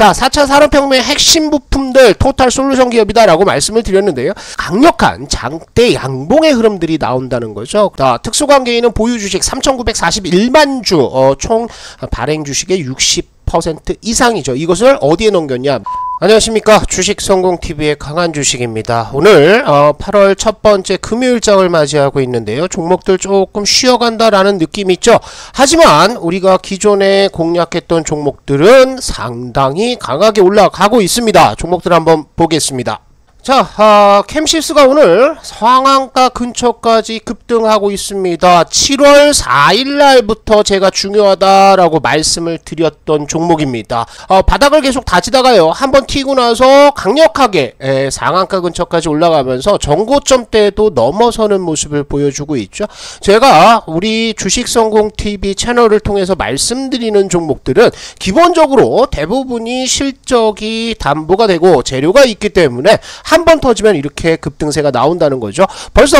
자, 4차 산업혁명의 핵심 부품들 토탈솔루션 기업이다라고 말씀을 드렸는데요. 강력한 장대 양봉의 흐름들이 나온다는 거죠. 자, 특수관계인은 보유 주식 3,941만 주, 총 발행 주식의 60% 이상이죠. 이것을 어디에 넘겼냐? 안녕하십니까, 주식성공TV의 강한주식입니다. 오늘 8월 첫 번째 금요일장을 맞이하고 있는데요. 종목들 조금 쉬어간다라는 느낌이 있죠. 하지만 우리가 기존에 공략했던 종목들은 상당히 강하게 올라가고 있습니다. 종목들 한번 보겠습니다. 자, 캠시스가 오늘 상한가 근처까지 급등하고 있습니다. 7월 4일날부터 제가 중요하다라고 말씀을 드렸던 종목입니다. 바닥을 계속 다지다가요, 한번 튀고 나서 강력하게 상한가 근처까지 올라가면서 전고점대도 넘어서는 모습을 보여주고 있죠. 제가 우리 주식성공TV 채널을 통해서 말씀드리는 종목들은 기본적으로 대부분이 실적이 담보가 되고 재료가 있기 때문에 한 번 터지면 이렇게 급등세가 나온다는 거죠. 벌써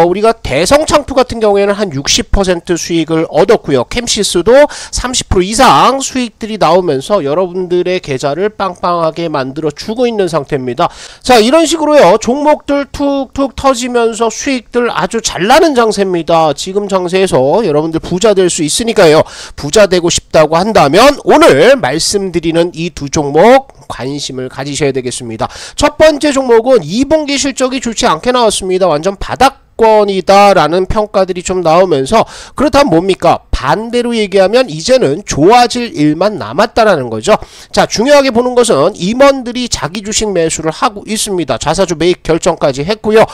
우리가 대성창투 같은 경우에는 한 60% 수익을 얻었고요. 캠시스도 30% 이상 수익들이 나오면서 여러분들의 계좌를 빵빵하게 만들어 주고 있는 상태입니다. 자, 이런 식으로요, 종목들 툭툭 터지면서 수익들 아주 잘 나는 장세입니다. 지금 장세에서 여러분들 부자 될 수 있으니까요. 부자 되고 싶다고 한다면 오늘 말씀드리는 이 두 종목 관심을 가지셔야 되겠습니다. 첫 번째 종목은 2분기 실적이 좋지 않게 나왔습니다. 완전 바닥권이다 라는 평가들이 좀 나오면서, 그렇다면 뭡니까? 반대로 얘기하면 이제는 좋아질 일만 남았다라는 거죠. 자, 중요하게 보는 것은 임원들이 자기 주식 매수를 하고 있습니다. 자사주 매입 결정까지 했고요.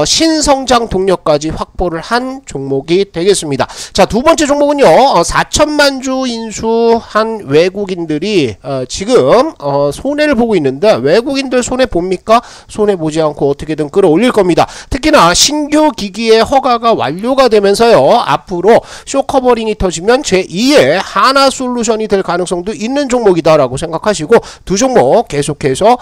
신성장 동력까지 확보를 한 종목이 되겠습니다. 자, 두 번째 종목은요, 4천만 주 인수한 외국인들이 지금 손해를 보고 있는데, 외국인들 손해 봅니까? 손해 보지 않고 어떻게든 끌어올릴 겁니다. 특히나 신규 기기의 허가가 완료가 되면서요, 앞으로 쇼커버링이 터지면 제2의 하나솔루션이 될 가능성도 있는 종목이다라고 생각하시고 두 종목 계속해서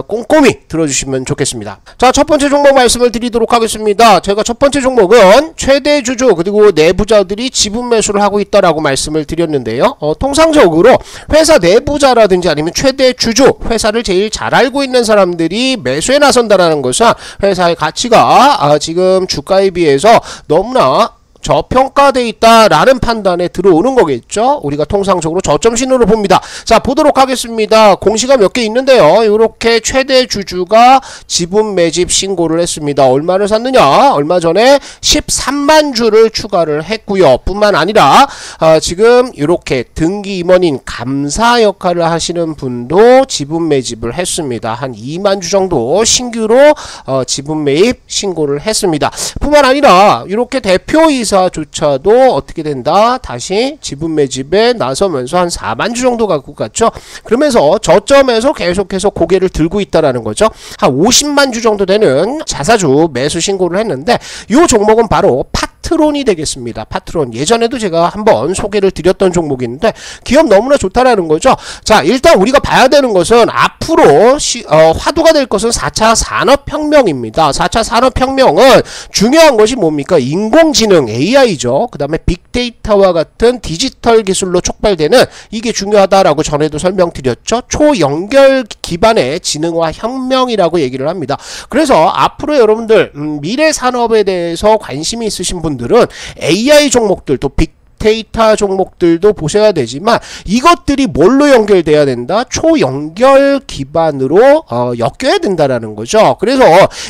꼼꼼히 들어주시면 좋겠습니다. 자, 첫 번째 종목 말씀을 드리도록 하겠습니다. 제가 첫 번째 종목은 최대 주주 그리고 내부자들이 지분 매수를 하고 있다라고 말씀을 드렸는데요. 통상적으로 회사 내부자라든지 아니면 최대 주주, 회사를 제일 잘 알고 있는 사람들이 매수에 나선다라는 것은 회사의 가치가 지금 주가에 비해서 너무나 저평가되어 있다라는 판단에 들어오는 거겠죠. 우리가 통상적으로 저점 신호를 봅니다. 자, 보도록 하겠습니다. 공시가 몇 개 있는데요. 이렇게 최대 주주가 지분 매집 신고를 했습니다. 얼마를 샀느냐? 얼마 전에 13만 주를 추가를 했고요. 뿐만 아니라 지금 이렇게 등기 임원인 감사 역할을 하시는 분도 지분 매집을 했습니다. 한 2만 주 정도 신규로 지분 매입 신고를 했습니다. 뿐만 아니라 이렇게 대표이사 조차도 어떻게 된다? 다시 지분 매집에 나서면서 한 4만 주 정도 갖고 갔죠. 그러면서 저점에서 계속해서 고개를 들고 있다라는 거죠. 한 50만 주 정도 되는 자사주 매수 신고를 했는데, 이 종목은 바로 파트론이 되겠습니다. 파트론. 예전에도 제가 한번 소개를 드렸던 종목인데 기업 너무나 좋다라는 거죠. 자, 일단 우리가 봐야 되는 것은 앞으로 화두가 될 것은 4차 산업혁명입니다. 4차 산업혁명은 중요한 것이 뭡니까? 인공지능, AI죠. 그 다음에 빅데이터와 같은 디지털 기술로 촉발되는, 이게 중요하다라고 전에도 설명드렸죠. 초연결 기반의 지능화 혁명이라고 얘기를 합니다. 그래서 앞으로 여러분들 미래 산업에 대해서 관심이 있으신 분들은 AI 종목들, 또 빅데이터 종목들도 보셔야 되지만, 이것들이 뭘로 연결돼야 된다? 초연결 기반으로 엮여야 된다라는 거죠. 그래서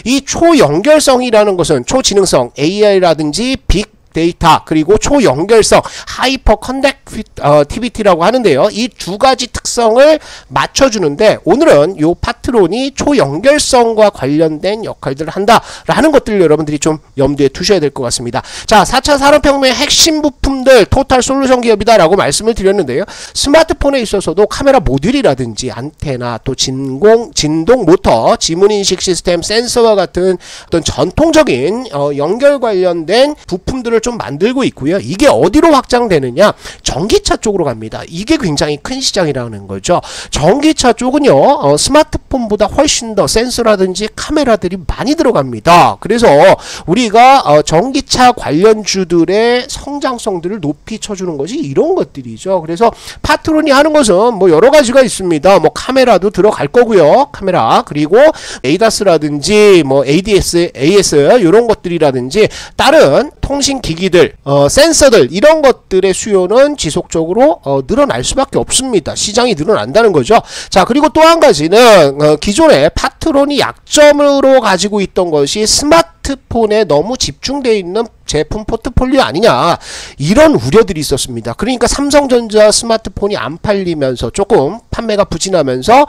이 초연결성이라는 것은 초지능성 AI라든지 빅 데이터 그리고 초연결성 하이퍼 커넥티비티라고 하는데요. 이 두 가지 특성을 맞춰주는데, 오늘은 요 파트론이 초연결성과 관련된 역할들을 한다라는 것들을 여러분들이 좀 염두에 두셔야 될 것 같습니다. 자, 4차 산업혁명의 핵심 부품들 토탈솔루션 기업이다라고 말씀을 드렸는데요. 스마트폰에 있어서도 카메라 모듈이라든지 안테나, 또 진동 모터, 지문인식 시스템, 센서와 같은 어떤 전통적인 연결 관련된 부품들을 좀 만들고 있고요. 이게 어디로 확장되느냐? 전기차 쪽으로 갑니다. 이게 굉장히 큰 시장이라는 거죠. 전기차 쪽은요, 스마트폰보다 훨씬 더 센서라든지 카메라들이 많이 들어갑니다. 그래서 우리가 전기차 관련주들의 성장성들을 높이 쳐주는 것이 이런 것들이죠. 그래서 파트론이 하는 것은 뭐 여러 가지가 있습니다. 뭐 카메라도 들어갈 거고요. 카메라, 그리고 에이다스라든지 뭐 ADS, AS 이런 것들이라든지 다른 통신 기기들, 센서들 이런 것들의 수요는 지속적으로 늘어날 수밖에 없습니다. 시장이 늘어난다는 거죠. 자, 그리고 또 한 가지는 기존에 파트론이 약점으로 가지고 있던 것이 스마트폰에 너무 집중되어 있는 제품 포트폴리오 아니냐, 이런 우려들이 있었습니다. 그러니까 삼성전자 스마트폰이 안 팔리면서 조금 판매가 부진하면서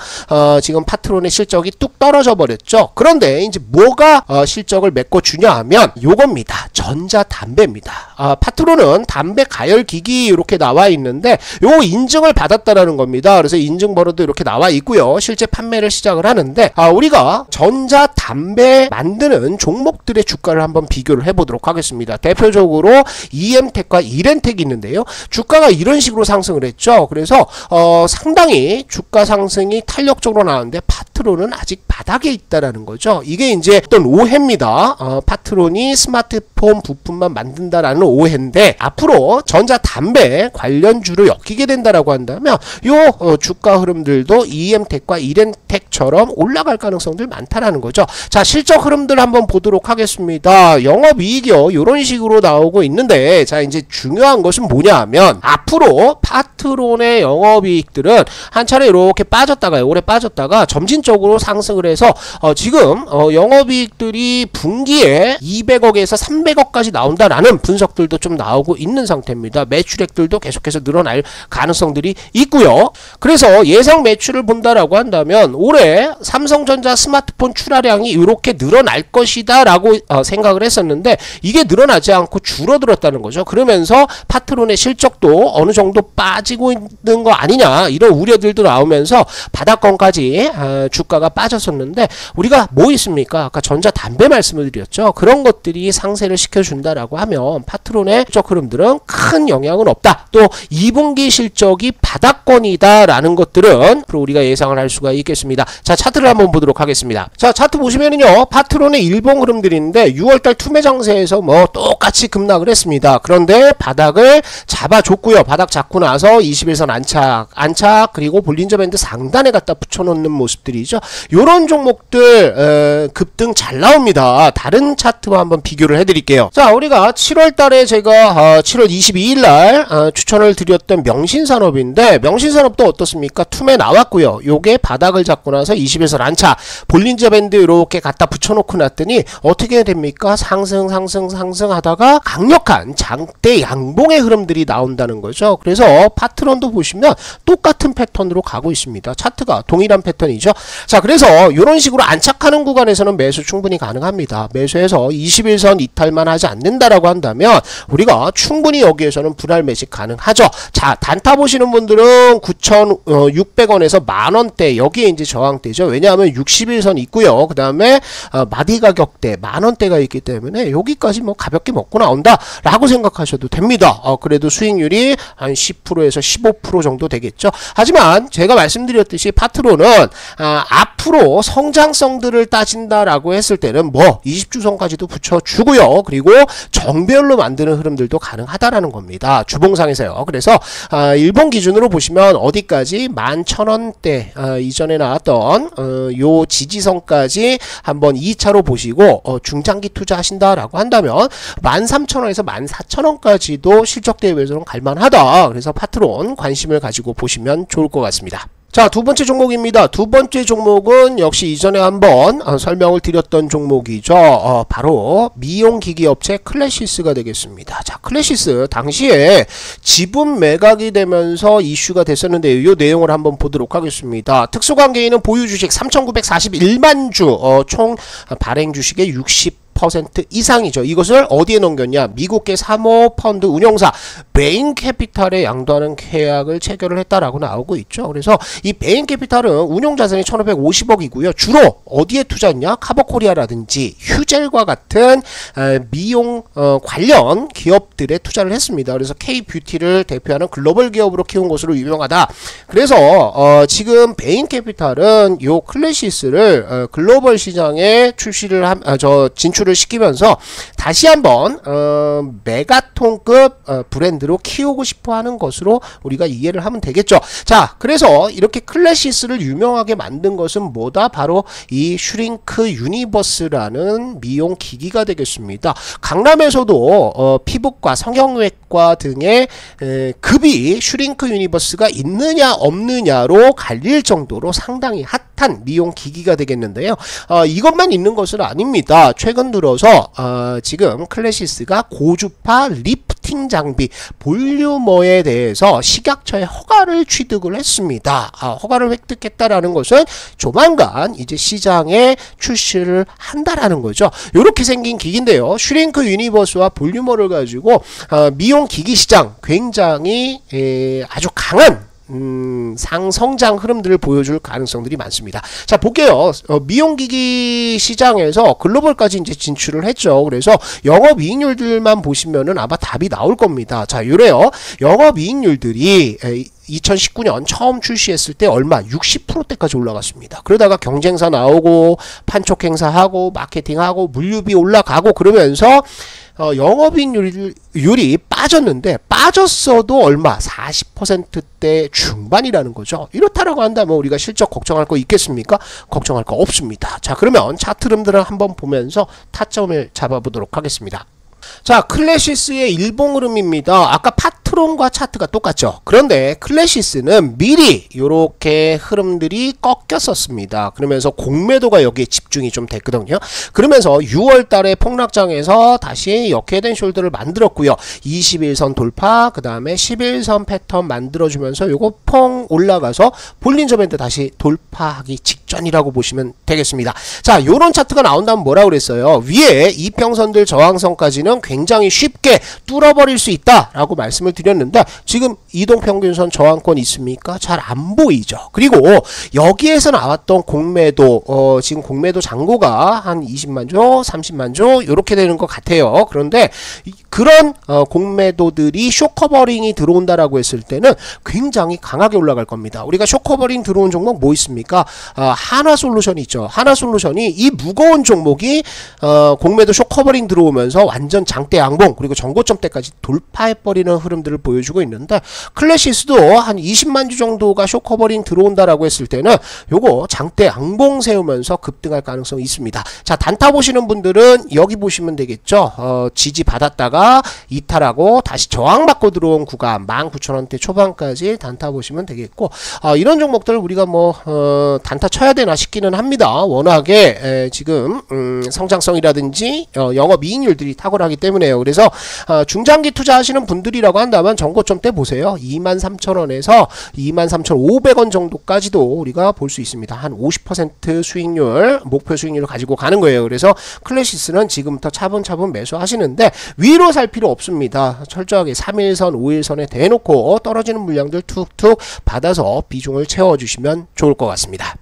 지금 파트론의 실적이 뚝 떨어져 버렸죠. 그런데 이제 뭐가 실적을 메꿔주냐 하면 요겁니다. 전자담배입니다. 파트론은 담배 가열기기 이렇게 나와 있는데 요거 인증을 받았다라는 겁니다. 그래서 인증번호도 이렇게 나와 있고요. 실제 판매를 시작을 하는데 우리가 전자담배 만드는 종목들의 주가를 한번 비교를 해보도록 하겠습니다. 대표적으로 EM텍과 이렌텍이 있는데요. 주가가 이런 식으로 상승을 했죠. 그래서 상당히 주가 상승이 탄력적으로 나왔는데 파트론은 아직 바닥에 있다라는 거죠. 이게 이제 어떤 오해입니다. 파트론이 스마트폰 부품만 만든다라는 오해인데 앞으로 전자담배 관련주로 엮이게 된다라고 한다면 요 주가 흐름들도 EM텍과 이렌텍처럼 올라갈 가능성들 많다라는 거죠. 자, 실적 흐름들 한번 보도록 하겠습니다. 영업이익이요, 요런 식으로 나오고 있는데, 자, 이제 중요한 것은 뭐냐 하면 앞으로 파트론의 영업이익들은 한 차례 이렇게 빠졌다가 오래 빠졌다가 점진적으로 상승을 해서 지금 영업이익들이 분기에 200억에서 300억까지 나온다라는 분석들도 좀 나오고 있는 상태입니다. 매출액들도 계속해서 늘어날 가능성들이 있고요. 그래서 예상 매출을 본다라고 한다면 올해 삼성전자 스마트폰 출하량이 이렇게 늘어날 것이다 라고 생각을 했었는데 이게 늘어나지 않고 줄어들었다는 거죠. 그러면서 파트론의 실적도 어느 정도 빠지고 있는 거 아니냐, 이런 우려들도 나오면서 바닥권까지 주가가 빠졌었는데 우리가 뭐 있습니까? 아까 전자담배 말씀을 드렸죠. 그런 것들이 상세를 시켜준다라고 하면 파트론의 실적 흐름들은 큰 영향은 없다. 또 2분기 실적이 바닥권이다 라는 것들은 우리가 예상을 할 수가 있겠습니다. 자, 차트를 한번 보도록 하겠습니다. 자, 차트 보시면은요, 파트론의 일봉 흐름들인데 6월달 투매 장세에서 뭐 똑같이 급락을 했습니다. 그런데 바닥을 잡아줬고요. 바닥 잡고 나서 21선 안착, 그리고 볼린저 밴드 상단에 갖다 붙여놓는 모습들이죠. 요런 종목들 급등 잘 나옵니다. 다른 차트와 한번 비교를 해드릴게요. 자, 우리가 7월달에 제가 7월 22일날 추천을 드렸던 명신산업인데 명신산업도 어떻습니까? 투매 나왔고요. 요게 바닥을 잡고 나서 21선 안착, 볼린저 밴드 이렇게 갖다 붙여놓고 놨더니 어떻게 됩니까? 상승 하다가 강력한 장대 양봉의 흐름들이 나온다는 거죠. 그래서 파트론도 보시면 똑같은 패턴으로 가고 있습니다. 차트가 동일한 패턴이죠. 자, 그래서 이런 식으로 안착하는 구간에서는 매수 충분히 가능합니다. 매수해서 21선 이탈만 하지 않는다라고 한다면 우리가 충분히 여기에서는 분할 매직 가능하죠. 자, 단타 보시는 분들은 9,600원에서 만원대, 여기에 이제 저항대죠. 왜냐하면 61선 있고요. 그 다음에 마디 가격대 만원대가 있기 때문에 여기까지 뭐 가볍게 먹고 나온다 라고 생각하셔도 됩니다. 그래도 수익률이 한 10%에서 15% 정도 되겠죠. 하지만 제가 말씀드렸듯이 파트론은 앞으로 성장성들을 따진다라고 했을 때는 뭐 20주선까지도 붙여주고요. 그리고 정별로 만드는 흐름들도 가능하다라는 겁니다. 주봉상에서요. 그래서 일본 기준으로 보시면 어디까지 11,000원대 이전에 나왔던 요 지지선까지 한번 2차로 보시고 중장기 투자하신다라고 한다면 13,000원에서 14,000원까지도 실적 대비해서는 갈만하다. 그래서 파트론 관심을 가지고 보시면 좋을 것 같습니다. 자, 두 번째 종목입니다. 두 번째 종목은 역시 이전에 한번 설명을 드렸던 종목이죠. 바로 미용기기업체 클래시스가 되겠습니다. 자, 클래시스 당시에 지분 매각이 되면서 이슈가 됐었는데 이 내용을 한번 보도록 하겠습니다. 특수관계인은 보유주식 3,941만 주, 총 발행 주식의 60% 20% 이상이죠. 이것을 어디에 넘겼냐? 미국계 사모펀드 운용사 베인캐피탈에 양도하는 계약을 체결을 했다라고 나오고 있죠. 그래서 이 베인캐피탈은 운용자산이 1550억이고요. 주로 어디에 투자했냐? 카버코리아라든지 휴젤과 같은 미용 관련 기업들에 투자를 했습니다. 그래서 K-뷰티를 대표하는 글로벌 기업으로 키운 것으로 유명하다. 그래서 지금 베인캐피탈은 요 클래시스를 글로벌 시장에 진출을 시키면서 다시 한번 메가톤급 브랜드로 키우고 싶어 하는 것으로 우리가 이해를 하면 되겠죠. 자, 그래서 이렇게 클래시스를 유명하게 만든 것은 뭐다? 바로 이 슈링크 유니버스라는 미용 기기가 되겠습니다. 강남에서도 피부과, 성형외과 등의 급이 슈링크 유니버스가 있느냐 없느냐로 갈릴 정도로 상당히 핫한 미용 기기가 되겠는데요. 이것만 있는 것은 아닙니다. 최근 들어서 지금 클래시스가 고주파 리프팅 장비 볼륨어에 대해서 식약처의 허가를 취득을 했습니다. 허가를 획득했다라는 것은 조만간 이제 시장에 출시를 한다라는 거죠. 이렇게 생긴 기기인데요. 슈링크 유니버스와 볼륨어를 가지고 미용 기기 시장 굉장히 아주 강한 상성장 흐름들을 보여줄 가능성들이 많습니다. 자, 볼게요. 미용기기 시장에서 글로벌까지 이제 진출을 했죠. 그래서 영업이익률들만 보시면은 아마 답이 나올 겁니다. 자, 요래요. 영업이익률들이 2019년 처음 출시했을 때 얼마? 60%대까지 올라갔습니다. 그러다가 경쟁사 나오고 판촉행사하고 마케팅하고 물류비 올라가고 그러면서 영업이익률이 빠졌는데 빠졌어도 얼마? 40%대 중반이라는 거죠. 이렇다라고 한다면 우리가 실적 걱정할 거 있겠습니까? 걱정할 거 없습니다. 자, 그러면 차트 흐름들을 한번 보면서 타점을 잡아보도록 하겠습니다. 자, 클래시스의 일봉 흐름입니다. 아까 파트론과 차트가 똑같죠. 그런데 클래시스는 미리 이렇게 흐름들이 꺾였었습니다. 그러면서 공매도가 여기에 집중이 좀 됐거든요. 그러면서 6월 달에 폭락장에서 다시 역회된 숄더를 만들었고요. 21선 돌파, 그 다음에 11선 패턴 만들어주면서 요거 펑 올라가서 볼린저 밴드 다시 돌파하기 직전이라고 보시면 되겠습니다. 자, 요런 차트가 나온다면 뭐라고 그랬어요? 위에 이평선들 저항선까지는 굉장히 쉽게 뚫어버릴 수 있다라고 말씀을 드렸는데 지금 이동평균선 저항권 있습니까? 잘 안 보이죠. 그리고 여기에서 나왔던 공매도 지금 공매도 잔고가 한 20만조 30만조 이렇게 되는 것 같아요. 그런데 그런 공매도들이 쇼커버링이 들어온다라고 했을 때는 굉장히 강하게 올라갈 겁니다. 우리가 쇼커버링 들어온 종목 뭐 있습니까? 하나솔루션이 있죠. 하나솔루션이 이 무거운 종목이 공매도 쇼커버링 들어오면서 완전 장대 양봉 그리고 전고점대까지 돌파해버리는 흐름들을 보여주고 있는데 클래시스도 한 20만 주 정도가 쇼커버링 들어온다라고 했을 때는 요거 장대 양봉 세우면서 급등할 가능성이 있습니다. 자, 단타 보시는 분들은 여기 보시면 되겠죠. 지지 받았다가 이탈하고 다시 저항받고 들어온 구간 19,000원대 초반까지 단타 보시면 되겠고 이런 종목들 우리가 뭐 단타 쳐야 되나 싶기는 합니다. 워낙에 지금 성장성이라든지 영업이익률들이 탁월하기 때문에요. 그래서 중장기 투자하시는 분들이라고 한다면 전고점대 보세요. 23,000원에서 23,500원 정도까지도 우리가 볼 수 있습니다. 한 50% 수익률, 목표 수익률을 가지고 가는 거예요. 그래서 클래시스는 지금부터 차분차분 매수하시는데 위로 살 필요 없습니다. 철저하게 3일선, 5일선에 대놓고 떨어지는 물량들 툭툭 받아서 비중을 채워주시면 좋을 것 같습니다.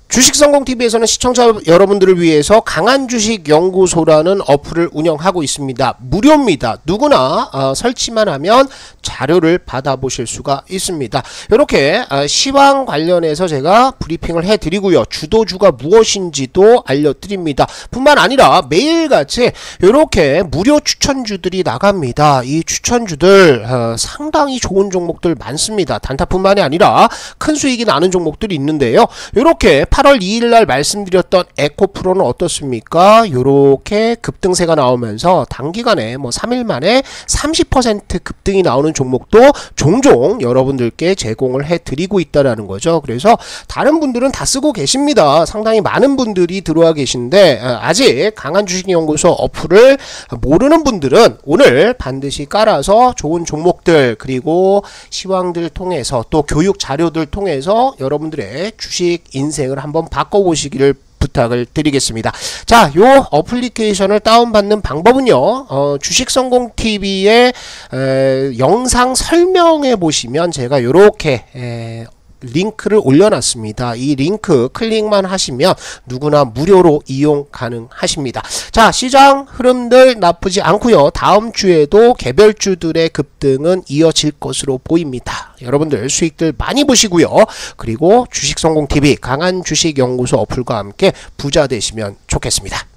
주식성공TV에서는 시청자 여러분들을 위해서 강한주식연구소라는 어플을 운영하고 있습니다. 무료입니다. 누구나 설치만 하면 자료를 받아보실 수가 있습니다. 이렇게 시황 관련해서 제가 브리핑을 해드리고요. 주도주가 무엇인지도 알려드립니다. 뿐만 아니라 매일같이 이렇게 무료 추천주들이 나갑니다. 이 추천주들 상당히 좋은 종목들 많습니다. 단타뿐만이 아니라 큰 수익이 나는 종목들이 있는데요. 이렇게 8월 2일날 말씀드렸던 에코프로는 어떻습니까? 요렇게 급등세가 나오면서 단기간에 뭐 3일 만에 30% 급등이 나오는 종목도 종종 여러분들께 제공을 해드리고 있다라는 거죠. 그래서 다른 분들은 다 쓰고 계십니다. 상당히 많은 분들이 들어와 계신데 아직 강한주식연구소 어플을 모르는 분들은 오늘 반드시 깔아서 좋은 종목들 그리고 시황들 통해서 또 교육 자료들 통해서 여러분들의 주식 인생을 한번 바꿔보시기를 부탁을 드리겠습니다. 자, 요 어플리케이션을 다운받는 방법은요, 주식성공TV의 영상 설명에 보시면 제가 요렇게 링크를 올려놨습니다. 이 링크 클릭만 하시면 누구나 무료로 이용 가능하십니다. 자, 시장 흐름들 나쁘지 않고요. 다음 주에도 개별주들의 급등은 이어질 것으로 보입니다. 여러분들 수익들 많이 보시고요. 그리고 주식성공TV 강한주식연구소 어플과 함께 부자 되시면 좋겠습니다.